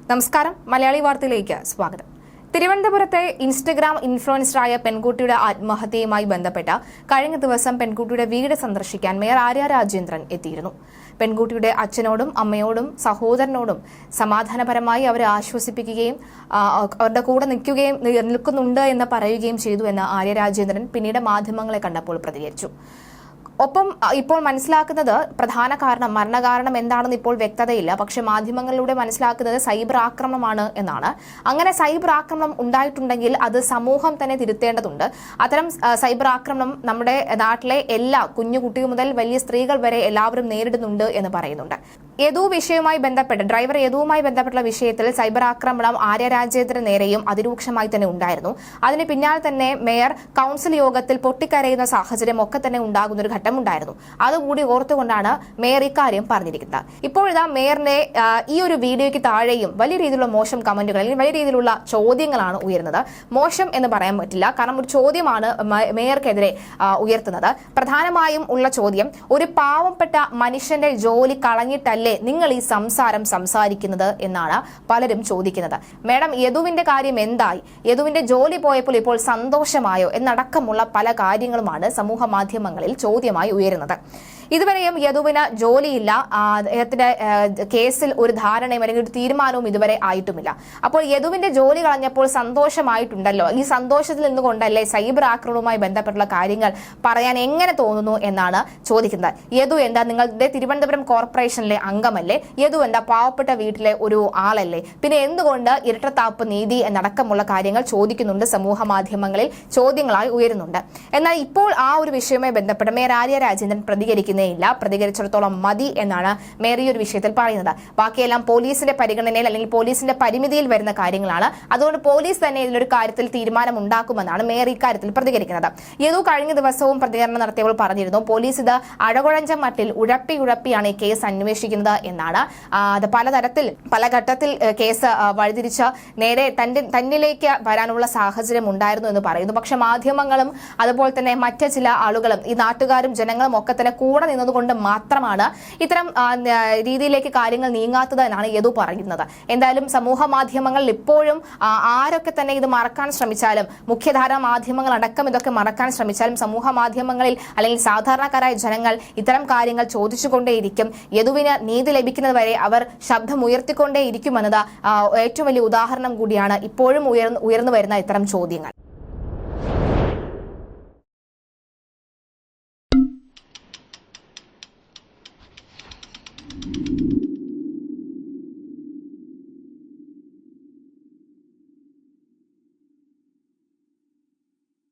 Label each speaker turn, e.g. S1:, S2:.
S1: നമസ്കാരം, മലയാളി വാർത്തയിലേക്ക് സ്വാഗതം. തിരുവനന്തപുരത്തെ ഇൻസ്റ്റഗ്രാം ഇൻഫ്ലുവൻസറായ പെൺകുട്ടിയുടെ ആത്മഹത്യയുമായി ബന്ധപ്പെട്ട് കഴിഞ്ഞ ദിവസം പെൺകുട്ടിയുടെ വീട് സന്ദർശിക്കാൻ മേയർ ആര്യ രാജേന്ദ്രൻ എത്തിയിരുന്നു. പെൺകുട്ടിയുടെ അച്ഛനോടും അമ്മയോടും സഹോദരനോടും സമാധാനപരമായി അവരെ ആശ്വസിപ്പിക്കുകയും അവരുടെ കൂടെ നിൽക്കുന്നുണ്ട് എന്ന് പറയുകയും ചെയ്തു എന്ന് ആര്യ രാജേന്ദ്രൻ പിന്നീട് മാധ്യമങ്ങളെ കണ്ടപ്പോൾ പ്രതികരിച്ചു. ഒപ്പം ഇപ്പോൾ മനസ്സിലാക്കുന്നത് പ്രധാന കാരണം മരണകാരണം എന്താണെന്ന് ഇപ്പോൾ വ്യക്തതയില്ല. പക്ഷെ മാധ്യമങ്ങളിലൂടെ മനസ്സിലാക്കുന്നത് സൈബർ ആക്രമണമാണ് എന്നാണ്. അങ്ങനെ സൈബർ ആക്രമണം ഉണ്ടായിട്ടുണ്ടെങ്കിൽ അത് സമൂഹം തന്നെ തിരുത്തേണ്ടതുണ്ട്. അത്തരം സൈബർ ആക്രമണം നമ്മുടെ നാട്ടിലെ എല്ലാ കുഞ്ഞുകുട്ടി മുതൽ വലിയ സ്ത്രീകൾ വരെ എല്ലാവരും നേരിടുന്നുണ്ട് എന്ന് പറയുന്നുണ്ട്. ഡ്രൈവർ യദുവുമായി ബന്ധപ്പെട്ട വിഷയത്തിൽ സൈബർ ആക്രമണം ആര്യ രാജേന്ദ്രൻ നേരെയും അതിരൂക്ഷമായി തന്നെ ഉണ്ടായിരുന്നു. അതിന് പിന്നാലെ തന്നെ മേയർ കൌൺസിൽ യോഗത്തിൽ പൊട്ടിക്കരയുന്ന സാഹചര്യം ഒക്കെ തന്നെ ഉണ്ടാകുന്ന ഒരു ഘട്ടമുണ്ടായിരുന്നു. അതുകൂടി ഓർത്തുകൊണ്ടാണ് മേയർ ഇക്കാര്യം പറഞ്ഞിരിക്കുന്നത്. ഇപ്പോഴിതാ മേയറിന്റെ ഈ ഒരു വീഡിയോയ്ക്ക് താഴെയും വലിയ രീതിയിലുള്ള മോശം കമന്റുകൾ അല്ലെങ്കിൽ വലിയ രീതിയിലുള്ള ചോദ്യങ്ങളാണ് ഉയരുന്നത്. മോശം എന്ന് പറയാൻ പറ്റില്ല, കാരണം ഒരു ചോദ്യമാണ് മേയർക്കെതിരെ ഉയർത്തുന്നത്. പ്രധാനമായും ഉള്ള ചോദ്യം, ഒരു പാവപ്പെട്ട മനുഷ്യന്റെ ജോലി കളഞ്ഞിട്ടല്ലേ നിങ്ങൾ ഈ സംസാരിക്കുന്നത് എന്നാണ് പലരും ചോദിക്കുന്നത്. മേഡം, യദുവിന്റെ കാര്യം എന്തായി? യദുവിന്റെ ജോലി പോയപ്പോൾ ഇപ്പോൾ സന്തോഷമായോ എന്നടക്കമുള്ള പല കാര്യങ്ങളുമാണ് സമൂഹ മാധ്യമങ്ങളിൽ ചോദ്യമായി ഉയരുന്നത്. ഇതുവരെയും യദുവിന് ജോലിയില്ല. അദ്ദേഹത്തിന്റെ കേസിൽ ഒരു ധാരണയും അല്ലെങ്കിൽ ഒരു തീരുമാനവും ഇതുവരെ ആയിട്ടുമില്ല. അപ്പോൾ യദുവിന്റെ ജോലി കളഞ്ഞപ്പോൾ സന്തോഷമായിട്ടുണ്ടല്ലോ. ഈ സന്തോഷത്തിൽ നിന്നുകൊണ്ടല്ലേ സൈബർ ആക്രമണവുമായി ബന്ധപ്പെട്ടുള്ള കാര്യങ്ങൾ പറയാൻ എങ്ങനെ തോന്നുന്നു എന്നാണ് ചോദിക്കുന്നത്. യദു എന്താ നിങ്ങളുടെ തിരുവനന്തപുരം കോർപ്പറേഷനിലെ അംഗമല്ലേ? യദു എന്താ പാവപ്പെട്ട വീട്ടിലെ ഒരു ആളല്ലേ? പിന്നെ എന്തുകൊണ്ട് ഇരട്ടത്താപ്പ് നീതി എന്നടക്കമുള്ള കാര്യങ്ങൾ ചോദിക്കുന്നുണ്ട്, സമൂഹ മാധ്യമങ്ങളിൽ ചോദ്യങ്ങളായി ഉയരുന്നുണ്ട്. എന്നാൽ ഇപ്പോൾ ആ ഒരു വിഷയവുമായി ബന്ധപ്പെട്ട് മേയർ ആര്യ രാജേന്ദ്രൻ പ്രതികരിച്ചിടത്തോളം മതി എന്നാണ് മേയർ ഈ ഒരു വിഷയത്തിൽ പറയുന്നത്. ബാക്കിയെല്ലാം പോലീസിന്റെ പരിഗണനയിൽ അല്ലെങ്കിൽ പോലീസിന്റെ പരിമിതിയിൽ വരുന്ന കാര്യങ്ങളാണ്. അതുകൊണ്ട് പോലീസ് തന്നെ ഇതിലൊരു കാര്യത്തിൽ തീരുമാനം ഉണ്ടാക്കുമെന്നാണ് മേയർ ഇക്കാര്യത്തിൽ പ്രതികരിക്കുന്നത്. യദു കഴിഞ്ഞ ദിവസവും പ്രതികരണം നടത്തിയപ്പോൾ പറഞ്ഞിരുന്നു, പോലീസ് ഇത് അഴകുഴഞ്ച മട്ടിൽ ഉഴപ്പിയാണ് ഈ കേസ് അന്വേഷിക്കുന്നത് എന്നാണ്. അത് പല ഘട്ടത്തിൽ കേസ് വഴിതിരിച്ച് നേരെ തന്നിലേക്ക് വരാനുള്ള സാഹചര്യം ഉണ്ടായിരുന്നു എന്ന് പറയുന്നു. പക്ഷെ മാധ്യമങ്ങളും അതുപോലെ തന്നെ മറ്റ് ചില ആളുകളും ഈ നാട്ടുകാരും ജനങ്ങളും ഒക്കെ തന്നെ കൂടെ നിന്നതുകൊണ്ട് മാത്രമാണ് ഇത്തരം രീതിയിലേക്ക് കാര്യങ്ങൾ നീങ്ങാത്തത് എന്നാണ് യദു പറയുന്നത്. എന്തായാലും സമൂഹ മാധ്യമങ്ങളിൽ ഇപ്പോഴും ആരൊക്കെ തന്നെ ഇത് മറക്കാൻ ശ്രമിച്ചാലും, മുഖ്യധാരാ മാധ്യമങ്ങൾ അടക്കം ഇതൊക്കെ മറക്കാൻ ശ്രമിച്ചാലും, സമൂഹ മാധ്യമങ്ങളിൽ അല്ലെങ്കിൽ സാധാരണക്കാരായ ജനങ്ങൾ ഇത്തരം കാര്യങ്ങൾ ചോദിച്ചുകൊണ്ടേയിരിക്കും. യദുവിന് നീതി ലഭിക്കുന്നത് വരെ അവർ ശബ്ദമുയർത്തിക്കൊണ്ടേയിരിക്കുമെന്നത് ഏറ്റവും വലിയ ഉദാഹരണം കൂടിയാണ് ഇപ്പോഴും ഉയർന്നു വരുന്ന ഇത്തരം ചോദ്യങ്ങൾ.